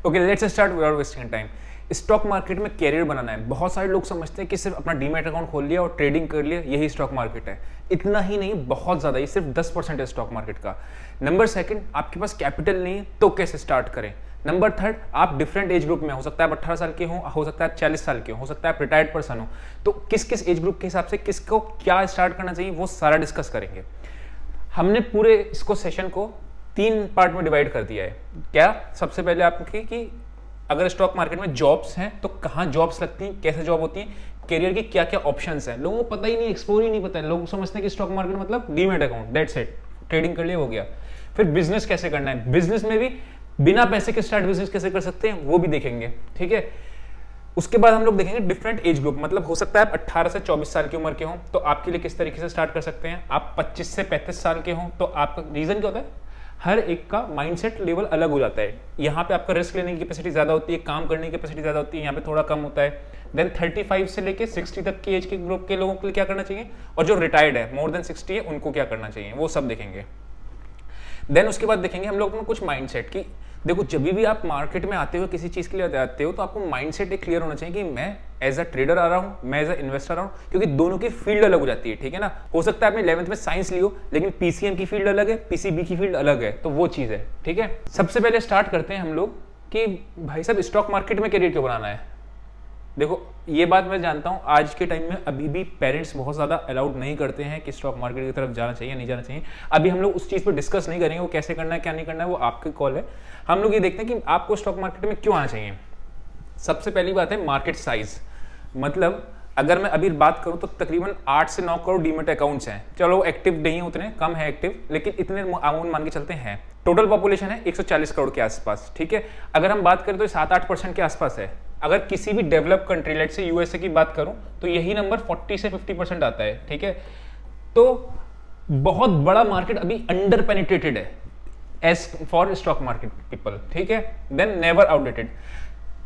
Okay, let's start without wasting time. Stock market में career बनाना है। बहुत सारे लोग समझते हैं कि सिर्फ अपना डीमैट अकाउंट खोल लिया और ट्रेडिंग कर लिया, यही स्टॉक मार्केट है। इतना ही नहीं, बहुत ज़्यादा, ये सिर्फ 10% है स्टॉक मार्केट का। नंबर सेकंड, आपके पास कैपिटल नहीं है तो कैसे स्टार्ट करें। नंबर थर्ड, आप डिफरेंट एज ग्रुप में हो सकता है आप 18 साल के हो सकता है आप 40 साल के हो सकता है आप रिटायर्ड पर्सन हो, तो किस किस एज ग्रुप के हिसाब से किसको क्या स्टार्ट करना चाहिए वो सारा डिस्कस करेंगे। हमने पूरे इसको सेशन को 3 पार्ट में डिवाइड कर दिया है। क्या? सबसे पहले आपकी कि अगर स्टॉक मार्केट में जॉब्स हैं तो कहाँ जॉब्स लगती हैं, कैसे जॉब होती है, करियर की क्या क्या ऑप्शंस हैं। लोगों को पता ही नहीं, एक्सप्लोर ही नहीं पता है। लोग समझते हैं कि स्टॉक मार्केट मतलब demat account, that's it, trading कर लिया हो गया। फिर बिजनेस कैसे करना है, बिजनेस में भी बिना पैसे के स्टार्ट बिजनेस कैसे कर सकते हैं वो भी देखेंगे, ठीक है। उसके बाद हम लोग देखेंगे डिफरेंट एज ग्रुप, मतलब हो सकता है आप 18 से 24 साल की उम्र के हो तो आपके लिए किस तरीके से स्टार्ट कर सकते हैं। आप 25 से 35 साल के हो तो आपका रीजन क्या होता है, हर एक का माइंडसेट लेवल अलग हो जाता है। यहाँ पे आपका रिस्क लेने की कैपेसिटी ज्यादा होती है, काम करने की कैपेसिटी ज्यादा होती है, यहाँ पे थोड़ा कम होता है। देन 35 से लेके 60 तक की एज के ग्रुप के लोगों के लिए क्या करना चाहिए, और जो रिटायर्ड है मोर देन 60 है उनको क्या करना चाहिए, वो सब देखेंगे। देन उसके बाद देखेंगे हम लोग कुछ माइंडसेट की। देखो, जब भी आप मार्केट में आते हो किसी चीज के लिए आते हो तो आपको माइंडसेट एक क्लियर होना चाहिए कि मैं एज अ ट्रेडर आ रहा हूँ, मैं एज अ इन्वेस्टर आ रहा हूँ, क्योंकि दोनों की फील्ड अलग हो जाती है, ठीक है ना। हो सकता है आपने 11th में साइंस लियो लेकिन पीसीएम की फील्ड अलग है, पीसीबी की फील्ड अलग है, तो वो चीज है, ठीक है। सबसे पहले स्टार्ट करते हैं हम लोग कि भाई साहब स्टॉक मार्केट में करियर क्यों बनाना है। देखो, ये बात मैं जानता हूँ आज के टाइम में अभी भी पेरेंट्स बहुत ज़्यादा अलाउड नहीं करते हैं कि स्टॉक मार्केट की तरफ जाना चाहिए नहीं जाना चाहिए। अभी हम लोग उस चीज़ पर डिस्कस नहीं करेंगे, वो कैसे करना है क्या नहीं करना है वो आपकी कॉल है। हम लोग ये देखते हैं कि आपको स्टॉक मार्केट में क्यों आना चाहिए। सबसे पहली बात है मार्केट साइज, मतलब अगर मैं अभी बात करूं तो तकरीबन 8 से 9 करोड़ डीमैट अकाउंट्स हैं। चलो एक्टिव नहीं है, उतने कम है एक्टिव, लेकिन इतने अमाउंट मान के चलते हैं। टोटल पॉपुलेशन है 140 करोड़ के आसपास, ठीक है। अगर हम बात करें तो 7-8% के आसपास है। अगर किसी भी डेवलप कंट्री लेट से यूएसए की बात करूं तो यही नंबर 40 से 50% आता है, ठीक है। तो बहुत बड़ा मार्केट अभी अंडर पेनिट्रेटेड है as for stock market people, ठीक है। Then never outdated.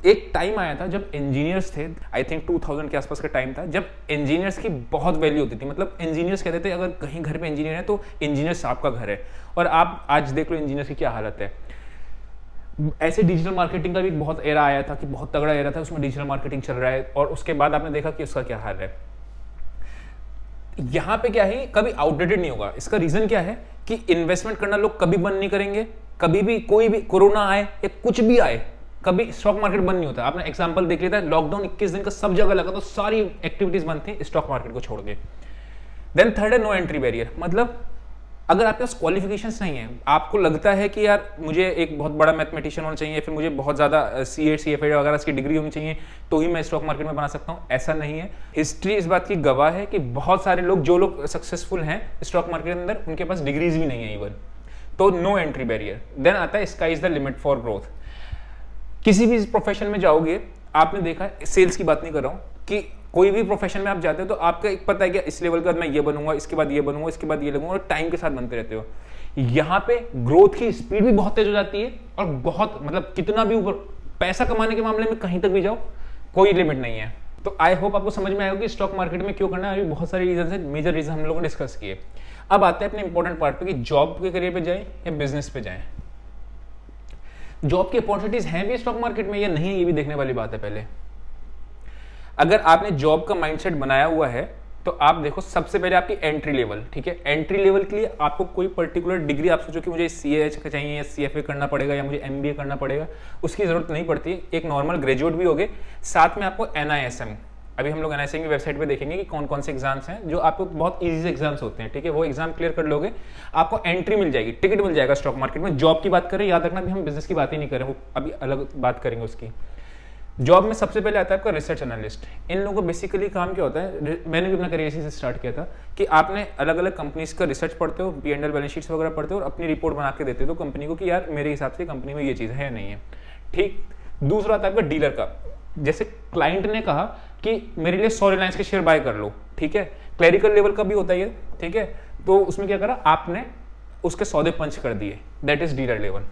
एक टाइम आया था जब इंजीनियर्स थे, आई थिंक 2000 के आसपास का टाइम था, जब इंजीनियर्स की बहुत वैल्यू होती थी। मतलब इंजीनियर्स कहते थे अगर कहीं घर पे इंजीनियर है तो इंजीनियर्स आपका घर है। और आप आज देख लो इंजीनियर्स की क्या हालत है। ऐसे डिजिटल मार्केटिंग का भी बहुत एरा आया था कि बहुत तगड़ा एरा था, उसमें डिजिटल मार्केटिंग चल रहा है, और उसके बाद आपने देखा कि उसका क्या हाल है। यहां पे क्या है, कभी आउटडेटेड नहीं होगा। इसका रीजन क्या है कि इन्वेस्टमेंट करना लोग कभी बंद नहीं करेंगे। कभी भी कोई भी कोरोना आए या कुछ भी आए, कभी स्टॉक मार्केट बंद नहीं होता। आपने एग्जांपल देख लिया था, लॉकडाउन 21 दिन का सब जगह लगा तो सारी एक्टिविटीज बंद थी स्टॉक मार्केट को छोड़ के। देन थर्ड है नो एंट्री बैरियर, मतलब अगर आपके पास क्वालिफिकेशंस नहीं है, आपको लगता है कि यार मुझे एक बहुत बड़ा मैथमेटिशियन होना चाहिए, फिर मुझे बहुत ज़्यादा सीए सीएफए वगैरह की डिग्री होनी चाहिए तो ही मैं स्टॉक मार्केट में बना सकता हूँ, ऐसा नहीं है। हिस्ट्री इस बात की गवाह है कि बहुत सारे लोग, जो लोग सक्सेसफुल हैं स्टॉक मार्केट के अंदर, उनके पास डिग्रीज भी नहीं है इवन। तो नो एंट्री बैरियर। देन आता है sky is the limit for growth. किसी भी प्रोफेशन में जाओगे, आपने देखा, सेल्स की बात नहीं कर रहा हूँ, कि कोई भी प्रोफेशन में आप जाते हो तो आपका एक पता है कि इस लेवल के बाद मैं ये बनूंगा, इसके बाद ये बनूंगा, इसके बाद ये लगूंगा, और टाइम के साथ बनते रहते हो। यहाँ पे ग्रोथ की स्पीड भी बहुत तेज हो जाती है, और बहुत, मतलब कितना भी ऊपर पैसा कमाने के मामले में कहीं तक भी जाओ, कोई लिमिट नहीं है। तो आई होप आपको समझ में आएगा कि स्टॉक मार्केट में क्यों करना है। अभी बहुत सारे रीजन है, मेजर रीजन हम लोगों ने डिस्कस किए। अब आते हैं अपने इंपॉर्टेंट पार्ट पे कि जॉब के करियर पे जाए या बिजनेस पे जाए। जॉब की अपॉर्चुनिटीज हैं भी स्टॉक मार्केट में या नहीं है, ये भी देखने वाली बात है। पहले अगर आपने जॉब का माइंडसेट बनाया हुआ है तो आप देखो, सबसे पहले आपकी एंट्री लेवल, ठीक है। एंट्री लेवल के लिए आपको कोई पर्टिकुलर डिग्री, आप सोचो कि मुझे सीए चाहिए या सीएफए करना पड़ेगा या मुझे एमबीए करना पड़ेगा, उसकी जरूरत नहीं पड़ती। एक नॉर्मल ग्रेजुएट भी होगे, साथ में आपको एनआईएसएम, अभी हम लोग एनआईएसएम की वेबसाइट पे देखेंगे कि कौन कौन से एग्जाम्स हैं जो आपको बहुत इजी से एग्जाम्स होते हैं, ठीक है। वो एग्जाम क्लियर कर लोगे, आपको एंट्री मिल जाएगी, टिकट मिल जाएगा स्टॉक मार्केट में। जॉब की बात करें, याद रखना भी हम बिजनेस की बात ही नहीं करें, वो अभी अलग बात करेंगे उसकी। जॉब में सबसे पहले आता है आपका रिसर्च एनालिस्ट। इन लोगों को बेसिकली काम क्या होता है, मैंने भी अपना करियर इसी से स्टार्ट किया था, कि आपने अलग अलग कंपनीज का रिसर्च पढ़ते हो, P&L बैलेंस शीट्स वगैरह पढ़ते हो और अपनी रिपोर्ट बना के देते हो कंपनी को कि यार मेरे हिसाब से कंपनी में ये चीज़ है या नहीं है, ठीक। दूसरा आता है आपका डीलर का। जैसे क्लाइंट ने कहा कि मेरे लिए 100 रिलायंस के शेयर बाय कर लो, ठीक है। क्लरिकल लेवल का भी होता है, ठीक है। तो उसमें क्या करा आपने, उसके सौदे पंच कर दिए, that is dealer level.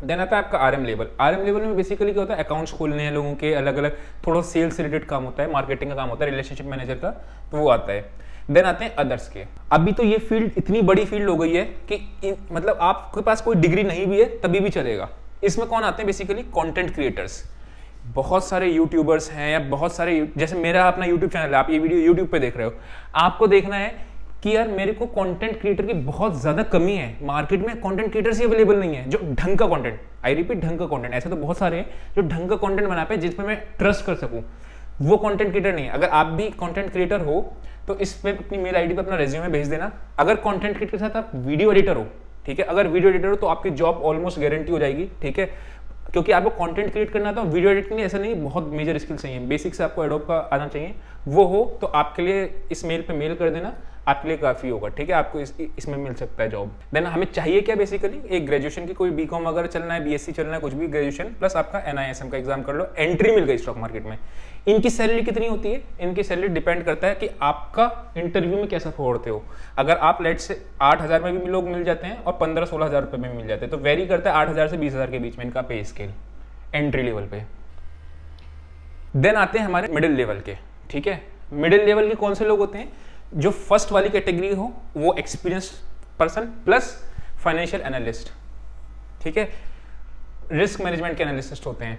Then आता है आपका आरएम लेवल। आरएम लेवल में बेसिकली क्या होता है, अकाउंट्स खोलने हैं लोगों के, अलग अलग थोड़ा सेल्स रिलेटेड काम होता है, मार्केटिंग का काम होता है, रिलेशनशिप मैनेजर का, तो वो आता है। देन आते हैं अदर्स के। अभी तो ये फील्ड इतनी बड़ी फील्ड हो गई है कि मतलब आपके पास कोई डिग्री नहीं भी है तभी भी चलेगा, इसमें कौन आते हैं? Basically content creators. बहुत सारे यूट्यूबर्स हैं या बहुत सारे जैसे मेरा अपना यूट्यूब चैनल है, आप ये वीडियो यूट्यूब पे देख रहे हो, आपको देखना है कि यार मेरे को कंटेंट क्रिएटर की बहुत ज़्यादा कमी है, मार्केट में कंटेंट क्रिएटर्स ही अवेलेबल नहीं है जो ढंग का कंटेंट, आई रिपीट ढंग का कंटेंट, ऐसे तो बहुत सारे हैं जो ढंग का कंटेंट बना पाए जिस पर मैं ट्रस्ट कर सकूं, वो कंटेंट क्रिएटर नहीं है। अगर आप भी कंटेंट क्रिएटर हो तो इस पे अपनी मेल आईडी पे अपना रेज्यूमे भेज देना। अगर कंटेंट क्रिएटर के साथ आप वीडियो एडिटर हो, ठीक है, अगर वीडियो एडिटर हो तो आपकी जॉब ऑलमोस्ट गारंटी हो जाएगी, ठीक है, क्योंकि आपको कंटेंट क्रिएट करना था, वीडियो एडिटिंग ऐसा नहीं, बहुत मेजर स्किल चाहिए, बेसिक से आपको एडोब का आना चाहिए, वो हो तो आपके लिए इस मेल पे मेल कर देना, आपके लिए काफ़ी होगा, ठीक है, आपको इसमें मिल सकता है जॉब। देन हमें चाहिए क्या? बेसिकली एक ग्रेजुएशन की, कोई बीकॉम अगर चलना है, बीएससी चलना है, कुछ भी ग्रेजुएशन प्लस आपका एनआईएसएम का एग्जाम कर लो, एंट्री मिल गई स्टॉक मार्केट में। इनकी सैलरी कितनी होती है? इनकी सैलरी डिपेंड करता है कि आपका इंटरव्यू में कैसा फोड़ते हो। अगर आप लेट से 8,000 में भी लोग मिल जाते हैं और 15-16 हज़ार रुपये में मिल जाते हैं, तो वेरी करता है 8,000 से 20,000 के बीच में इनका पे स्केल एंट्री लेवल पे। देन आते हैं हमारे मिडिल लेवल के, ठीक है। मिडिल लेवल के कौन से लोग होते हैं? जो फर्स्ट वाली कैटेगरी हो, वो experience person plus financial analyst, ठीक है, रिस्क मैनेजमेंट के एनालिस्ट होते हैं,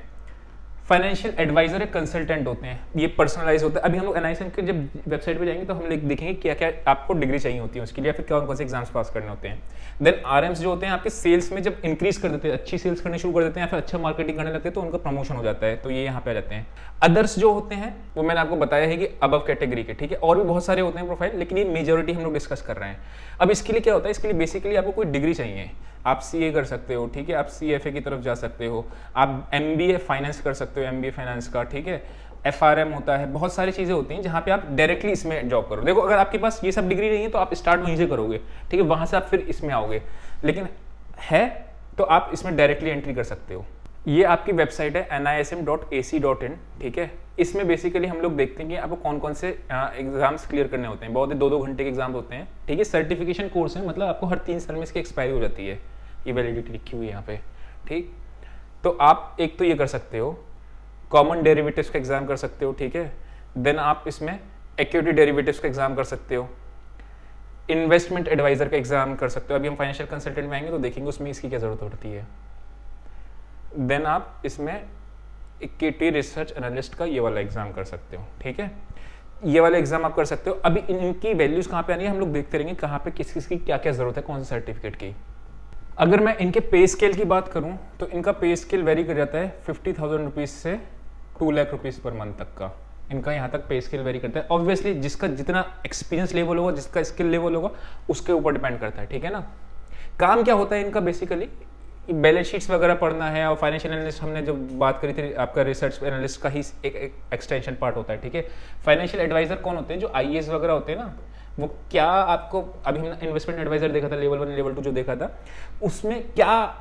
फाइनेंशियल एडवाइजर या कंसल्टेंट होते हैं, ये पर्सनलाइज होता है। अभी हम लोग एनआईएसएम के जब वेबसाइट पे जाएंगे तो हम देखेंगे क्या क्या आपको डिग्री चाहिए होती है उसके लिए, या फिर कौन कौन से एग्जाम्स पास करने होते हैं। देन आरएम्स जो होते हैं आपके सेल्स में जब इंक्रीज कर देते हैं, अच्छी सेल्स करने शुरू कर देते हैं या फिर अच्छा मार्केटिंग करने लगते हैं तो उनका प्रमोशन हो जाता है, तो ये यहाँ पे आ जाते हैं। अदर्स जो होते हैं वो मैंने आपको बताया है कि अबव कैटेगरी के, ठीक है, और भी बहुत सारे होते हैं प्रोफाइल, लेकिन ये मेजोरिटी हम लोग डिस्कस कर रहे हैं। अब इसके लिए क्या होता है? इसके लिए बेसिकली आपको कोई डिग्री चाहिए, आप सीए कर सकते हो, ठीक है, आप सीएफए की तरफ जा सकते हो, आप एमबीए फाइनेंस कर सकते हो, एमबीए फाइनेंस का, ठीक है, एफआरएम होता है, बहुत सारी चीज़ें होती हैं जहाँ पे आप डायरेक्टली इसमें जॉब करो। देखो अगर आपके पास ये सब डिग्री नहीं है तो आप स्टार्ट वहीं से करोगे, ठीक है, वहाँ से आप फिर इसमें आओगे, लेकिन है तो आप इसमें डायरेक्टली एंट्री कर सकते हो। ये आपकी वेबसाइट है nism.ac.in, ठीक है। इसमें बेसिकली हम लोग देखते हैं कि आपको कौन कौन से एग्जाम्स क्लियर करने होते हैं, बहुत ही 2-2 घंटे के एग्जाम होते हैं, ठीक है। सर्टिफिकेशन कोर्स है, मतलब आपको हर 3 साल में इसकी एक्सपायरी हो जाती है, ये वैलिडिटी लिखी हुई है यहाँ पे, ठीक। तो आप एक तो ये कर सकते हो, कॉमन डेरिवेटिव्स का एग्जाम कर सकते हो, ठीक है। देन आप इसमें इक्विटी डेरिवेटिव्स का एग्जाम कर सकते हो, इन्वेस्टमेंट एडवाइजर का एग्जाम कर सकते हो। अभी हम फाइनेंशियल कंसल्टेंट में आएंगे तो देखेंगे उसमें इसकी क्या जरूरत होती है। देन आप इसमें इक्विटी रिसर्च एनालिस्ट का ये वाला एग्जाम कर सकते हो, ठीक है, ये वाला एग्जाम आप कर सकते हो। अभी इनकी वैल्यूज कहाँ पे आनी है हम लोग देखते रहेंगे, कहाँ पे किस किस की क्या क्या जरूरत है, कौन से सर्टिफिकेट की। अगर मैं इनके पे स्केल की बात करूं तो इनका पे स्केल वेरी कर जाता है 50,000 रुपीज़ से 2 लाख रुपीज़ पर मंथ तक का, इनका यहाँ तक पे स्केल वेरी करता है। ऑब्वियसली जिसका जितना एक्सपीरियंस लेवल होगा, जिसका स्किल लेवल होगा, उसके ऊपर डिपेंड करता है, ठीक है ना। काम क्या होता है इनका? बेसिकली बैलेंस शीट्स वगैरह पढ़ना है, और फाइनेंशियल एनालिस्ट हमने जब बात करी थी, आपका रिसर्च एनालिस्ट का ही एक एक्सटेंशन पार्ट होता है, ठीक है। फाइनेंशियल एडवाइजर कौन होते हैं? जो आईएएस वगैरह होते हैं ना, वो क्या आपको, अभी हमने इन्वेस्टमेंट एडवाइजर देखा था, लेवल 1 लेवल 2 जो देखा था, उसमें क्या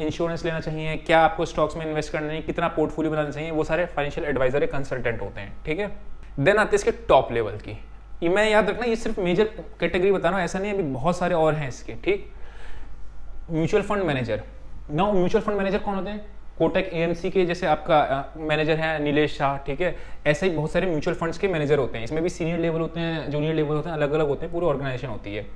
इंश्योरेंस लेना चाहिए, क्या आपको स्टॉक्स में इन्वेस्ट करना है, कितना पोर्टफोलियो बनाना चाहिए, वो सारे फाइनेंशियल एडवाइजर या कंसल्टेंट होते हैं, ठीक है। देन आते हैं इसके टॉप लेवल की, ये मैं याद रखना, ये सिर्फ मेजर कैटेगरी बता रहा हूँ, ऐसा नहीं, अभी बहुत सारे और हैं इसके, ठीक। Mutual fund manager. Now mutual fund manager कौन होते हैं? कोटक एएमसी के जैसे आपका मैनेजर है नीलेश शाह, ठीक है, ऐसे ही बहुत सारे म्यूचुअल फंड्स के मैनेजर होते हैं। इसमें भी सीनियर लेवल होते हैं, जूनियर लेवल होते हैं, अलग अलग होते हैं, पूरी ऑर्गेनाइजेशन होती है।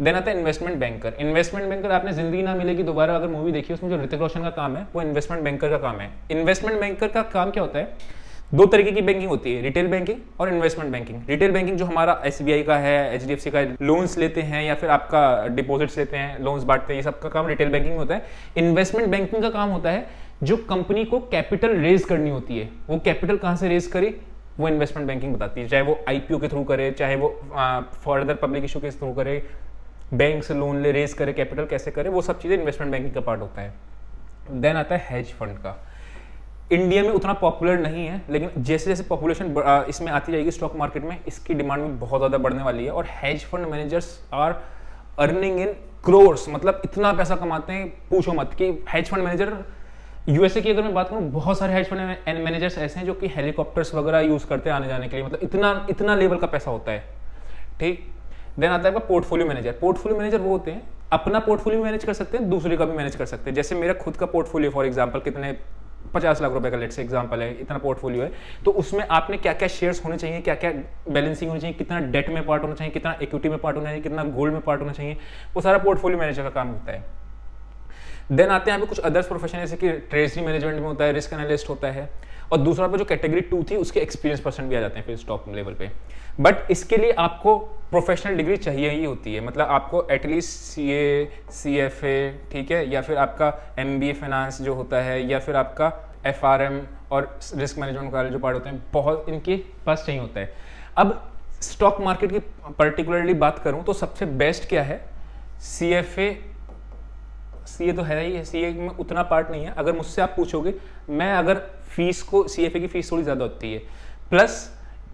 देन आता है इन्वेस्टमेंट बैंकर। इन्वेस्टमेंट बैंकर आपने जिंदगी ना मिलेगी दोबारा अगर मूवी देखी, उसमें जो ऋतिक रोशन का काम है वो इन्वेस्टमेंट बैंकर का काम है। इन्वेस्टमेंट बैंकर का काम क्या होता है? 2 तरीके की बैंकिंग होती है, रिटेल बैंकिंग और इन्वेस्टमेंट बैंकिंग। रिटेल बैंकिंग जो हमारा एसबीआई का है, एचडीएफसी का, लोन्स लेते हैं या फिर आपका डिपॉजिट्स लेते हैं, लोन्स बांटते हैं, ये सब का काम रिटेल बैंकिंग होता है। इन्वेस्टमेंट बैंकिंग का काम होता है जो कंपनी को कैपिटल रेज करनी होती है, वो कैपिटल कहाँ से रेज करे वो इन्वेस्टमेंट बैंकिंग बताती है, चाहे वो आईपीओ के थ्रू करे, चाहे वो फर्दर पब्लिक इशू के थ्रू करे, बैंक से लोन ले रेज करे, कैपिटल कैसे करे, वो सब चीज़ें इन्वेस्टमेंट बैंकिंग का पार्ट होता है। देन आता है हेज फंड का। इंडिया में उतना पॉपुलर नहीं है, लेकिन जैसे जैसे पॉपुलेशन इसमें आती जाएगी स्टॉक मार्केट में, इसकी डिमांड भी बहुत ज़्यादा बढ़ने वाली है। और hedge fund managers are earning in crores, मतलब इतना पैसा कमाते हैं पूछो मत। कि हेज फंड मैनेजर यूएसए की अगर मैं बात करूँ, बहुत सारे हेज फंड मैनेजर्स ऐसे हैं जो कि हेलीकॉप्टर्स वगैरह यूज़ करते हैं आने जाने के लिए, मतलब इतना लेवल का पैसा होता है, ठीक। देन आता है आपका पोर्टफोलियो मैनेजर। पोर्टफोलियो मैनेजर वो होते हैं अपना पोर्टफोलियो मैनेज कर सकते हैं, दूसरे का भी मैनेज कर सकते हैं। जैसे मेरा खुद का पोर्टफोलियो फॉर एग्जांपल कितने 50 लाख रुपए का लेट से एग्जांपल है, इतना पोर्टफोलियो है, तो उसमें आपने क्या क्या शेयर्स होने चाहिए, क्या क्या बैलेंसिंग होनी चाहिए, कितना डेट में पार्ट होना चाहिए, कितना इक्विटी में पार्ट होना चाहिए, कितना गोल्ड में पार्ट होना चाहिए, वो सारा पोर्टफोलियो मैनेजर का काम होता है। देन आते हैं यहाँ पे कुछ अदर्स प्रोफेशन, जैसे कि ट्रेजरी मैनेजमेंट में होता है, रिस्क एनालिस्ट होता है, और दूसरा पे जो कैटेगरी 2 थी उसके एक्सपीरियंस पर्सन भी आ जाते हैं फिर टॉप लेवल पे। बट इसके लिए आपको प्रोफेशनल डिग्री चाहिए ही होती है, मतलब आपको एटलीस्ट CA, CFA, ठीक है, या फिर आपका MBA फाइनेंस जो होता है, या फिर आपका FRM और रिस्क मैनेजमेंट वाले जो पार्ट होते हैं, बहुत इनके पास चाहिए होता है। अब स्टॉक मार्केट की पर्टिकुलरली बात करूं तो सबसे बेस्ट क्या है, CFA, CA तो है ही है, CA में उतना पार्ट नहीं है। अगर मुझसे आप पूछोगे, मैं अगर फीस को, CFA की फीस थोड़ी ज़्यादा होती है, प्लस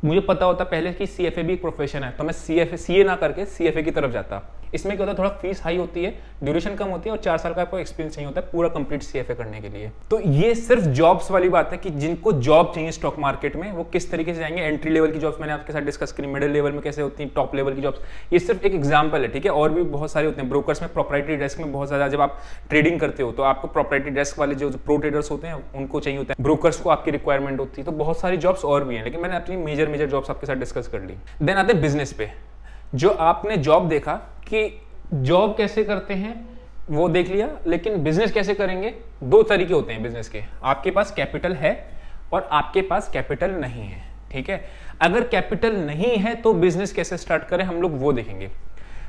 मुझे पता होता पहले कि CFA भी एक प्रोफेशन है, तो मैं CA ना करके CFA की तरफ जाता। इसमें क्या होता है, थोड़ा फीस हाई होती है, ड्यूरेशन कम होती है, और 4 साल का आपको एक्सपीरियंस चाहिए होता है पूरा कंप्लीट CFA करने के लिए। तो ये सिर्फ जॉब्स वाली बात है कि जिनको जॉब चाहिए स्टॉक मार्केट में वो किस तरीके से जाएंगे। एंट्री लेवल की जॉब्स मैंने आपके साथ डिस्कस करी, मिडिल लेवल में कैसे होती है, टॉप लेवल की जॉब्स, ये सिर्फ एक एग्जाम्पल है, ठीक है। और भी बहुत सारे होते हैं। ब्रोकर्स में प्रोप्राइटरी डेस्क में बहुत ज़्यादा, जब आप ट्रेडिंग करते हो तो आपको प्रोप्राइटरी डेस्क वाले जो प्रो ट्रेडर्स होते हैं उनको चाहिए होता है, ब्रोकर्स को आपकी रिक्वायरमेंट होती है। तो बहुत सारी जॉब्स और भी हैं, लेकिन मैंने अपनी मेजर जॉब्स आपके साथ डिस्कस कर ली। देन आते हैं बिजनेस पे। जो आपने जॉब देखा कि जॉब कैसे करते हैं वो देख लिया, लेकिन बिजनेस कैसे करेंगे, 2 तरीके होते हैं बिजनेस के। आपके पास कैपिटल है और आपके पास कैपिटल नहीं है, ठीक है। अगर कैपिटल नहीं है तो बिजनेस कैसे स्टार्ट करें हम लोग वो देखेंगे।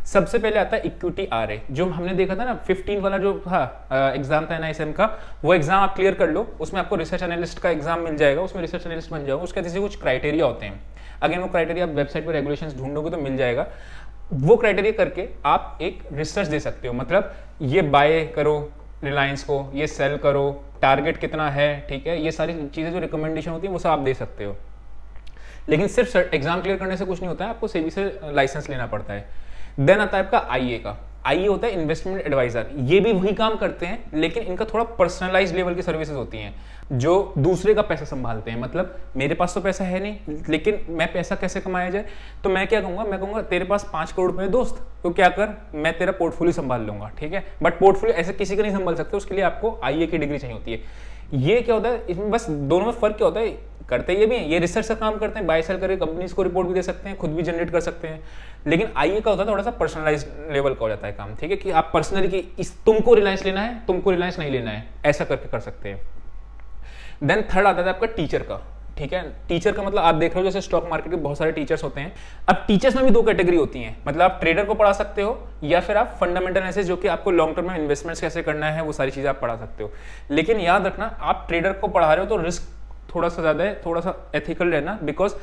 सबसे पहले आता है इक्विटी RA, जो हमने देखा था ना 15 वाला जो था एग्जाम था NISM का, वो एग्जाम आप क्लियर कर लो। उसमें आपको रिसर्च एनालिस्ट का एग्जाम मिल जाएगा, उसमें रिसर्च एनालिस्ट बन जाओगे। उसके जैसे कुछ क्राइटेरिया होते हैं, अगर वो क्राइटेरिया आप वेबसाइट पर रेगुलेशंस ढूंढोगे तो मिल जाएगा। वो क्राइटेरिया करके आप एक रिसर्च दे सकते हो, मतलब ये बाय करो रिलायंस को, ये सेल करो, टारगेट कितना है, ठीक है, ये सारी चीज़ें जो रिकमेंडेशन होती है वो सब आप दे सकते हो। लेकिन सिर्फ एग्जाम क्लियर करने से कुछ नहीं होता है, आपको सेबी से लाइसेंस लेना पड़ता है। देन आता है आपका IA का। IA होता है इन्वेस्टमेंट एडवाइजर। ये भी वही काम करते हैं, लेकिन इनका थोड़ा पर्सनलाइज्ड लेवल की सर्विसेज होती हैं, जो दूसरे का पैसा संभालते हैं। मतलब मेरे पास तो पैसा है नहीं, लेकिन मैं पैसा कैसे कमाया जाए, तो मैं क्या कहूँगा, मैं कहूँगा तेरे पास 5 करोड़ रुपए दोस्त, तो क्या कर, मैं तेरा पोर्टफोलियो संभाल लूंगा, ठीक है। बट पोर्टफोलियो ऐसे किसी का नहीं संभाल सकते, उसके लिए आपको IA की डिग्री चाहिए होती है। ये क्या होता है, इसमें बस दोनों में फर्क क्या होता है, करते ये भी हैं, ये रिसर्च का काम करते हैं, बाय सेल करके कंपनीज को रिपोर्ट भी दे सकते हैं, खुद भी जनरेट कर सकते हैं। लेकिन IA का होता है थोड़ा सा पर्सनलाइज्ड लेवल का हो जाता है काम, ठीक है, कि आप पर्सनली कि तुमको रिलायंस लेना है, तुमको रिलायंस नहीं लेना है, ऐसा करके कर सकते हैं। देन थर्ड आता है आपका टीचर का, ठीक है। टीचर का मतलब आप देख रहे हो जैसे स्टॉक मार्केट के बहुत सारे टीचर्स होते हैं। अब टीचर्स में भी 2 कैटेगरी होती हैं, मतलब आप ट्रेडर को पढ़ा सकते हो, या फिर आप फंडामेंटल एनालिसिस, जो कि आपको लॉन्ग टर्म में इन्वेस्टमेंट्स कैसे करना है वो सारी चीजें आप पढ़ा सकते हो। लेकिन याद रखना, आप ट्रेडर को पढ़ा रहे हो तो रिस्क थोड़ा सा ज्यादा है, थोड़ा सा एथिकल रहना, बिकॉज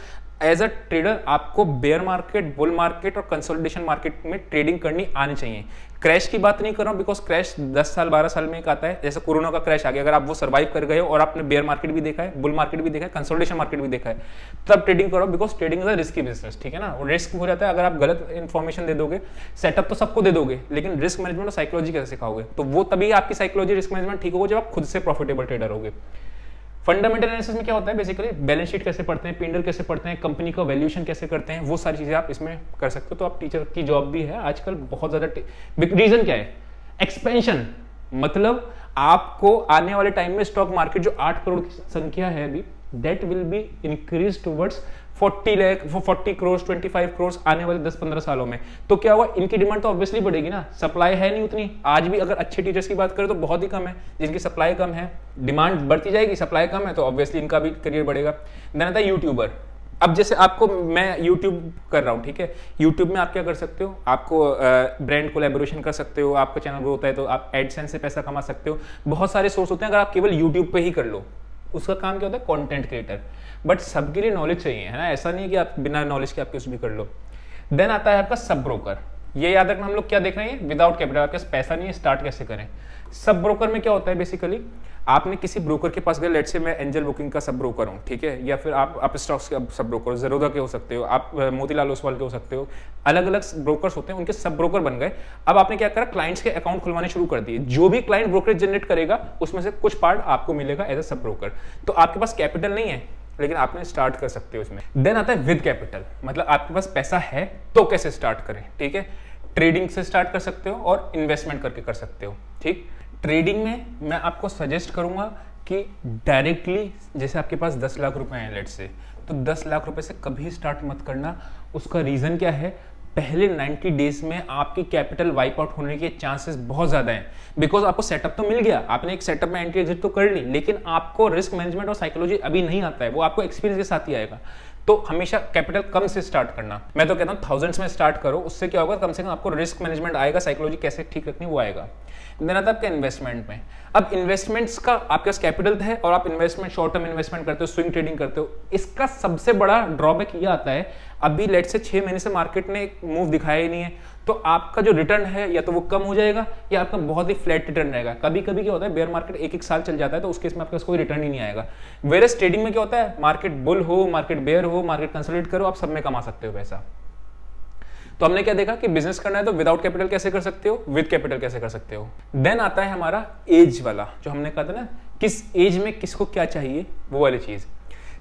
एज अ ट्रेडर आपको बेयर मार्केट, बुल मार्केट और कंसोलिडेशन मार्केट में ट्रेडिंग करनी आनी चाहिए। क्रैश की बात नहीं कर रहा हूं, बिकॉज क्रैश 10 साल 12 साल में एक आता है, जैसे कोरोना का क्रैश आ गया। अगर आप वो सर्वाइव कर गए हो और आपने बेयर मार्केट भी देखा है, बुल मार्केट भी देखा है, कंसोलिडेशन मार्केट भी देखा है, तब ट्रेडिंग करो, because trading is a risky business, ठीक है ना। रिस्क हो जाता है अगर आप गलत इन्फॉर्मेशन दे दोगे। सेटअप तो सबको दे दोगे, लेकिन रिस्क मैनेजमेंट और साइकोलॉजी कैसे सिखाओगे, तो वो तभी आपकी साइकोलॉजी रिस्क मैनेजमेंट ठीक होगा जब आप खुद से प्रॉफिटेबल ट्रेडर होगे। फंडामेंटल एनालिसिस में क्या होता है, बेसिकली बैलेंस शीट कैसे पढ़ते हैं, P&L कैसे पढ़ते हैं, कंपनी का वैल्यूएशन कैसे करते हैं, वो सारी चीजें आप इसमें कर सकते हो। तो आप टीचर की जॉब भी है आजकल बहुत ज्यादा। रीजन क्या है, एक्सपेंशन, मतलब आपको आने वाले टाइम में स्टॉक मार्केट जो 8 करोड़ की संख्या है अभी, that will be increase towards 40 crore 25 crore आने वाले 10-15 सालों में। तो क्या हुआ, इनकी डिमांड तो ऑब्वियसली बढ़ेगी ना, सप्लाई है नहीं उतनी। आज भी अगर अच्छे टीचर्स की बात करें तो बहुत ही कम है, जिनकी सप्लाई कम है, डिमांड बढ़ती जाएगी, सप्लाई कम है, तो ऑब्वियसली इनका भी करियर बढ़ेगा। देन आता है यूट्यूबर। अब जैसे आपको, मैं यूट्यूब कर रहा हूँ, ठीक है, यूट्यूब में आप क्या कर सकते हो, आपको ब्रांड कोलैबोरेशन कर सकते हो, आपका चैनल ग्रो होता है तो आप एडसेंस से पैसा कमा सकते हो। बहुत सारे सोर्स होते हैं, अगर आप केवल यूट्यूब पे ही कर लो, उसका काम क्या होता है, कंटेंट क्रिएटर। बट सबके लिए नॉलेज चाहिए, है ना, ऐसा नहीं कि आप बिना नॉलेज के आप कुछ भी कर लो। देन आता है आपका सब ब्रोकर। ये याद रखना, हम लोग क्या देख रहे हैं, विदाउट कैपिटल, आपके पास पैसा नहीं है, स्टार्ट कैसे करें। सब ब्रोकर में क्या होता है, बेसिकली आपने किसी ब्रोकर के पास गए, लेट्स से मैं एंजल बुकिंग का सब ब्रोकर हूँ, ठीक है, या फिर आप स्टॉक्स के सब ब्रोकर, ज़रोदा के हो सकते हो, आप मोतीलाल ओसवाल के हो सकते हो, अलग अलग ब्रोकर्स होते हैं, उनके सब ब्रोकर बन गए। अब आपने क्या करा, क्लाइंट्स के अकाउंट खुलवाने शुरू कर दिए। जो भी क्लाइंट ब्रोकरेज जनरेट करेगा उसमें से कुछ पार्ट आपको मिलेगा एज अ सब ब्रोकर। तो आपके पास कैपिटल नहीं है, लेकिन आपने स्टार्ट कर सकते हो इसमें। देन आता है विद कैपिटल, मतलब आपके पास पैसा है तो कैसे स्टार्ट करें, ठीक है। ट्रेडिंग से स्टार्ट कर सकते हो और इन्वेस्टमेंट करके कर सकते हो, ठीक। ट्रेडिंग में मैं आपको सजेस्ट करूंगा कि डायरेक्टली, जैसे आपके पास 10 लाख रुपए हैं लेट से, तो 10 लाख रुपए से कभी स्टार्ट मत करना। उसका रीजन क्या है, पहले 90 डेज में आपकी कैपिटल वाइप आउट होने के चांसेस बहुत ज़्यादा हैं, बिकॉज आपको सेटअप तो मिल गया, आपने एक सेटअप में एंट्री एग्जिट तो कर ली, लेकिन आपको रिस्क मैनेजमेंट और साइकोलॉजी अभी नहीं आता है, वो आपको एक्सपीरियंस के साथ ही आएगा। तो हमेशा कैपिटल कम से स्टार्ट करना, मैं तो कहता हूँ थाउजेंड्स में स्टार्ट करो, उससे क्या होगा, कम से कम आपको रिस्क मैनेजमेंट आएगा, साइकोलॉजी कैसे ठीक रखनी वो आएगा। देन आता है आपका इन्वेस्टमेंट में। अब इन्वेस्टमेंट्स का आपके पास कैपिटल है और आप इन्वेस्टमेंट शॉर्ट टर्म इन्वेस्टमेंट करते हो, स्विंग ट्रेडिंग करते हो, इसका सबसे बड़ा ड्रॉबैक ये आता है, अभी लेट से 6 महीने से मार्केट ने एक मूव दिखाया ही नहीं है, तो आपका जो रिटर्न है या तो वो कम हो जाएगा या आपका बहुत ही फ्लैट रिटर्न रहेगा। कभी कभी क्या होता है, बेयर मार्केट एक साल चल जाता है, तो उस केस में आपके पास कोई रिटर्न ही नहीं आएगा। वेरस ट्रेडिंग में क्या होता है, मार्केट बुल हो, मार्केट बेयर हो, मार्केट कंसोलिडेट करो, आप सब में कमा सकते हो पैसा। तो हमने क्या देखा कि बिजनेस करना है तो विदाउट कैपिटल कैसे कर सकते हो, विद कैपिटल कैसे कर सकते हो। देन आता है हमारा एज वाला, जो हमने कहा था ना, किस एज में किसको क्या चाहिए, वो वाली चीज।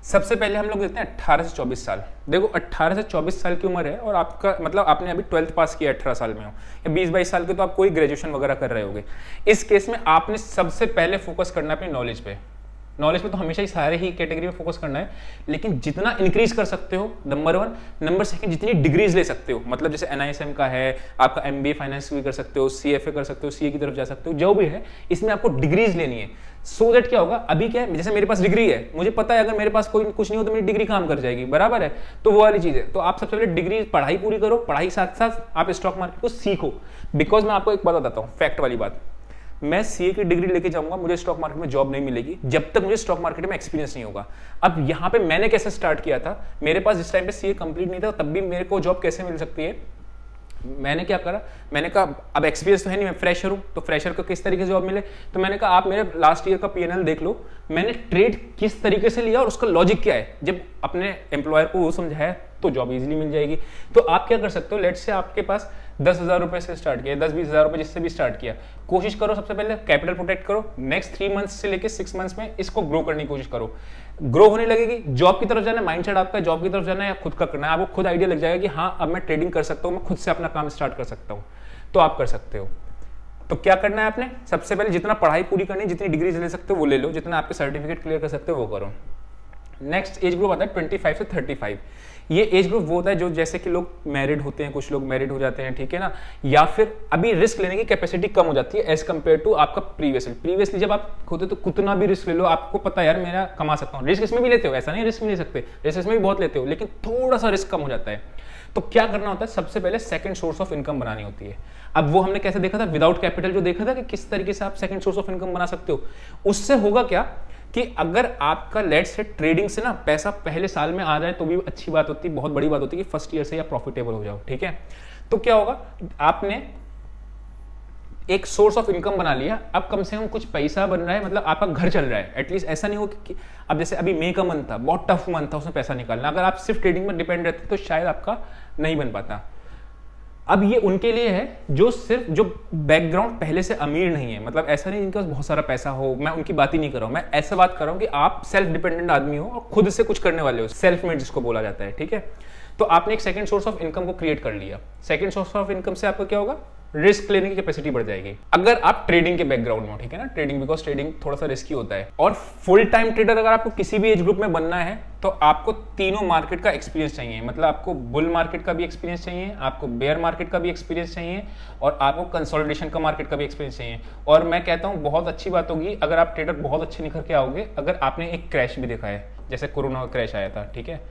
सबसे पहले हम लोग देखते हैं 18 से 24 साल। देखो 18 से 24 साल की उम्र है और आपका मतलब आपने अभी 12th पास किया 18 साल में हो, या 20-22 साल के तो आप कोई ग्रेजुएशन वगैरह कर रहे होगे। इस केस में आपने सबसे पहले फोकस करना है अपनी नॉलेज पे। नॉलेज पे तो हमेशा ही सारे ही कैटेगरी में फोकस करना है, लेकिन जितना इंक्रीज कर सकते हो, नंबर 1। नंबर 2, जितनी डिग्रीज ले सकते हो, मतलब जैसे NISM का है, आपका MBA फाइनेंस भी कर सकते हो, CFA कर सकते हो, CA की तरफ जा सकते हो, जो भी है इसमें आपको डिग्रीज लेनी है। सो दैट क्या होगा, अभी क्या है, जैसे मेरे पास डिग्री है, मुझे पता है अगर मेरे पास कोई कुछ नहीं हो तो मेरी डिग्री काम कर जाएगी, बराबर है, तो वो वाली चीज है। तो आप सबसे पहले डिग्री पढ़ाई पूरी करो, पढ़ाई साथ साथ आप स्टॉक मार्केट को सीखो। बिकॉज मैं आपको एक बात बताता हूँ, फैक्ट वाली बात, मैं CA की डिग्री लेके जाऊंगा, मुझे स्टॉक मार्केट में जॉब नहीं मिलेगी जब तक मुझे स्टॉक मार्केट में एक्सपीरियंस नहीं होगा। अब यहाँ पे मैंने कैसे स्टार्ट किया था, मेरे पास जिस टाइम पे CA कंप्लीट नहीं था, तब भी मेरे को जॉब कैसे मिल सकती है, मैंने क्या करा, मैंने कहा अब एक्सपीरियंस तो है नहीं, मैं फ्रेशर हूँ, तो फ्रेशर को किस तरीके से जॉब मिले, तो मैंने कहा आप मेरे लास्ट ईयर का PNL देख लो, मैंने ट्रेड किस तरीके से लिया और उसका लॉजिक क्या है। जब अपने एम्प्लॉयर को वो समझाया तो जॉब इजीली मिल जाएगी। तो आप क्या कर सकते हो, लेट से आपके पास 10,000 रुपए से स्टार्ट किया, 10-20 हज़ार रुपए जिससे भी स्टार्ट किया, कोशिश करो सबसे पहले कैपिटल प्रोटेक्ट करो, नेक्स्ट 3 मंथ्स से लेकर 6 मंथ्स में इसको ग्रो करने की कोशिश करो। ग्रो होने लगेगी, जॉब की तरफ जाना है, माइंडसेट आपका जॉब की तरफ जाना है या खुद का करना है, आपको खुद आइडिया लग जाएगा कि हाँ अब मैं ट्रेडिंग कर सकता हूँ, मैं खुद से अपना काम स्टार्ट कर सकता हूँ, तो आप कर सकते हो। तो क्या करना है आपने, सबसे पहले जितना पढ़ाई पूरी करनी है, जितनी डिग्रीज ले सकते हो वो ले लो, जितना आपके सर्टिफिकेट क्लियर कर सकते हो वो करो। नेक्स्ट एज ग्रुप आता है 25 से 35। ये एज ग्रुप वो होता है जो जैसे कि लोग मैरिड होते हैं, कुछ लोग मैरिड हो जाते हैं, ठीक है ना, या फिर अभी रिस्क लेने की कैपेसिटी कम हो जाती है एज कम्पेयर टू आपका प्रीवियसली जब आप होते तो कितना भी रिस्क ले लो, आपको पता है यार मेरा कमा सकता हूँ। रिस्क इसमें भी लेते हो, ऐसा नहीं रिस्क नहीं ले सकते, रिस्क इसमें भी बहुत लेते हो, लेकिन थोड़ा सा रिस्क कम हो जाता है। तो क्या करना होता है, सबसे पहले सेकंड सोर्स ऑफ इनकम बनानी होती है। अब वो हमने कैसे देखा था, विदाउट कैपिटल जो देखा था कि किस तरीके से आप सेकंड सोर्स ऑफ इनकम बना सकते हो। उससे होगा क्या कि अगर आपका लेट से ट्रेडिंग से ना पैसा पहले साल में आ जाए तो भी अच्छी बात होती है, बहुत बड़ी बात होती है कि फर्स्ट ईयर से या प्रॉफिटेबल हो जाओ, ठीक है। तो क्या होगा, आपने एक सोर्स ऑफ इनकम बना लिया, अब कम से कम कुछ पैसा बन रहा है, मतलब आपका घर चल रहा है एटलीस्ट। ऐसा नहीं हो कि अब जैसे अभी मई का मंथ था, बहुत टफ मंथ था, उसमें पैसा निकालना, अगर आप सिर्फ ट्रेडिंग में डिपेंड रहते तो शायद आपका नहीं बन पाता। अब ये उनके लिए है जो सिर्फ जो बैकग्राउंड पहले से अमीर नहीं है, मतलब ऐसा नहीं जिनके पास बहुत सारा पैसा हो, मैं उनकी बात ही नहीं कर रहा हूं, मैं ऐसा बात कर रहा हूं कि आप सेल्फ डिपेंडेंट आदमी हो और खुद से कुछ करने वाले हो, सेल्फ मेड जिसको बोला जाता है, ठीक है। तो आपने एक सेकंड सोर्स ऑफ इनकम को क्रिएट कर लिया। सेकंड सोर्स ऑफ इनकम से आपका क्या होगा, रिस्क लेने की कैपेसिटी बढ़ जाएगी अगर आप ट्रेडिंग के बैकग्राउंड में हो, ठीक है ना। ट्रेडिंग बिकॉज ट्रेडिंग थोड़ा सा रिस्की होता है। और फुल टाइम ट्रेडर अगर आपको किसी भी एज ग्रुप में बनना है तो आपको तीनों मार्केट का एक्सपीरियंस चाहिए, मतलब आपको बुल मार्केट का भी एक्सपीरियंस चाहिए, आपको बेयर मार्केट का भी एक्सपीरियंस चाहिए और आपको कंसोलिडेशन का मार्केट का भी एक्सपीरियंस चाहिए। और मैं कहता हूँ बहुत अच्छी बात होगी अगर आप ट्रेडर बहुत अच्छे निखर के आओगे अगर आपने एक क्रैश भी देखा है, जैसे कोरोना का क्रैश आया था, ठीक है।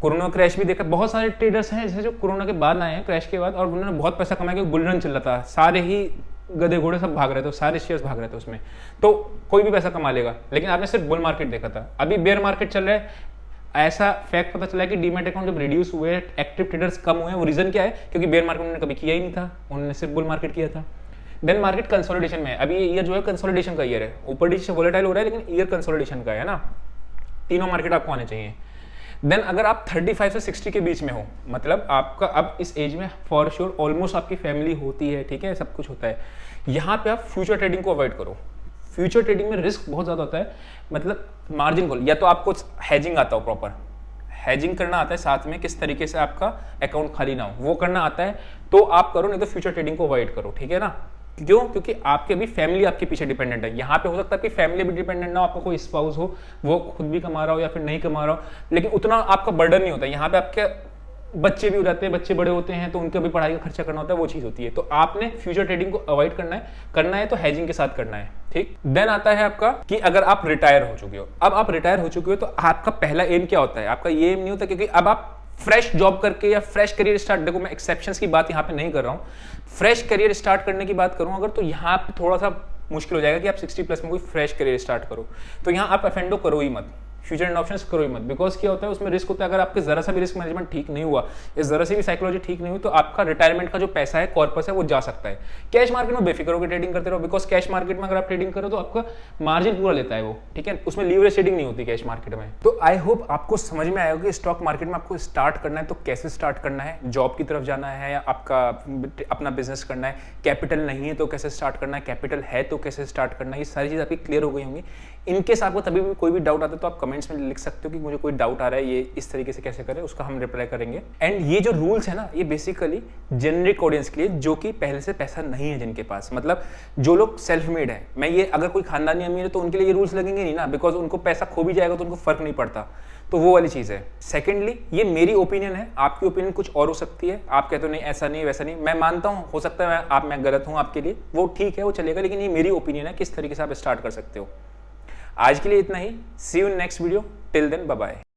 कोरोना क्रैश भी देखा, बहुत सारे ट्रेडर्स हैं जैसे जो कोरोना के बाद आए हैं, क्रैश के बाद, और उन्होंने बहुत पैसा कमाया क्योंकि बुल रन चल रहा था, सारे ही गधे घोड़े सब भाग रहे थे, सारे शेयर्स भाग रहे थे उसमें, तो कोई भी पैसा कमा लेगा। लेकिन आपने सिर्फ बुल मार्केट देखा था, अभी बेयर मार्केट चल रहा है। ऐसा फैक्ट पता चला है कि डीमैट अकाउंट जब रिड्यूस हुए, एक्टिव ट्रेडर्स कम हुए, वो रीजन क्या है, क्योंकि बेयर मार्केट उन्होंने कभी किया ही नहीं था, उन्होंने सिर्फ बुल मार्केट किया था। देन मार्केट कंसोलिडेशन में, अभी ये ईयर जो है कंसोलिडेशन का ईयर है, ऊपर नीचे वोलेटाइल हो रहा है लेकिन ईयर कंसोलिडेशन का है ना, तीनों मार्केट आपको आने चाहिए। देन अगर आप 35 से 60 के बीच में हो, मतलब आपका अब इस एज में फॉर श्योर ऑलमोस्ट आपकी फैमिली होती है, ठीक है, सब कुछ होता है, यहाँ पे आप फ्यूचर ट्रेडिंग को अवॉइड करो। फ्यूचर ट्रेडिंग में रिस्क बहुत ज़्यादा होता है, मतलब मार्जिन कॉल, या तो आपको हैजिंग आता हो, प्रॉपर हैजिंग करना आता है, साथ में किस तरीके से आपका अकाउंट खाली ना हो वो करना आता है, तो आप करो, नहीं तो फ्यूचर ट्रेडिंग को अवॉइड करो, ठीक है ना। क्यों, क्योंकि आपके भी फैमिली आपके पीछे डिपेंडेंट है। यहाँ पे हो सकता है कि फैमिली भी डिपेंडेंट ना हो, आपको कोई स्पाउस हो, वो खुद भी कमा रहा हो या फिर नहीं कमा रहा हो, लेकिन उतना आपका बर्डन नहीं होता। यहाँ पे आपके बच्चे भी हो जाते हैं, बच्चे बड़े होते हैं तो उनका भी पढ़ाई का खर्चा करना होता है, वो चीज़ होती है। तो आपने फ्यूचर ट्रेडिंग को अवॉइड करना है तो हेजिंग के साथ करना है, ठीक। देन आता है आपका कि अगर आप रिटायर हो चुके हो, अब आप रिटायर हो चुके हो तो आपका पहला एम क्या होता है? आपका ये एम नहीं होता, क्योंकि अब आप फ्रेश जॉब करके या फ्रेश करियर स्टार्ट, देखो मैं एक्सेप्शंस की बात यहाँ पे नहीं कर रहा हूँ, फ्रेश करियर स्टार्ट करने की बात करूँ अगर, तो यहाँ पे थोड़ा सा मुश्किल हो जाएगा कि आप 60 प्लस में कोई फ्रेश करियर स्टार्ट करो। तो यहाँ आप एफएनडो करो ही मत, फ्यूचर एंड ऑप्शंस करो ही मत, बिकॉज क्या होता है उसमें रिस्क होता है, अगर आपके जरा सा भी रिस्क मैनेजमेंट ठीक नहीं हुआ या जरा सी भी साइकोलॉजी ठीक नहीं हुई तो आपका रिटायरमेंट का जो पैसा है, कॉर्पस है, वो जा सकता है। कैश मार्केट में बेफिक्र होकर ट्रेडिंग करते रहो, बिकॉज कैश मार्केट में अगर आप ट्रेडिंग करो तो आपका मार्जिन पूरा लेता है वो, ठीक है, उसमें लीवरेज ट्रेडिंग नहीं होती कैश मार्केट में। तो आई होप आपको समझ में आएगा कि स्टॉक मार्केट में आपको स्टार्ट करना है तो कैसे स्टार्ट करना है, जॉब की तरफ जाना है या आपका अपना बिजनेस करना है, कैपिटल नहीं है तो कैसे स्टार्ट करना है, कैपिटल है तो कैसे स्टार्ट करना है, ये सारी चीज़ आपकी क्लियर हो गई होंगी। इनकेस आपको तभी भी कोई भी डाउट आता है तो आप कमेंट्स में लिख सकते हो कि मुझे कोई डाउट आ रहा है, ये इस तरीके से कैसे करें, उसका हम रिप्लाई करेंगे। एंड ये जो रूल्स है ना, ये बेसिकली जेनरिक ऑडियंस के लिए जो कि पहले से पैसा नहीं है जिनके पास, मतलब जो लोग सेल्फ मेड है, मैं ये अगर कोई खानदानी अमीर है तो उनके लिए ये रूल्स लगेंगे नहीं ना, बिकॉज उनको पैसा खो भी जाएगा तो उनको फर्क नहीं पड़ता, तो वो वाली चीज़ है। सेकेंडली ये मेरी ओपिनियन है, आपकी ओपिनियन कुछ और हो सकती है, आप कहते हो नहीं ऐसा नहीं वैसा नहीं, मैं मानता हूँ हो सकता है मैं गलत हूँ आपके लिए, वो ठीक है, वो चलेगा, लेकिन ये मेरी ओपिनियन है किस तरीके से आप स्टार्ट कर सकते हो। आज के लिए इतना ही, see you in next video, till then bye bye.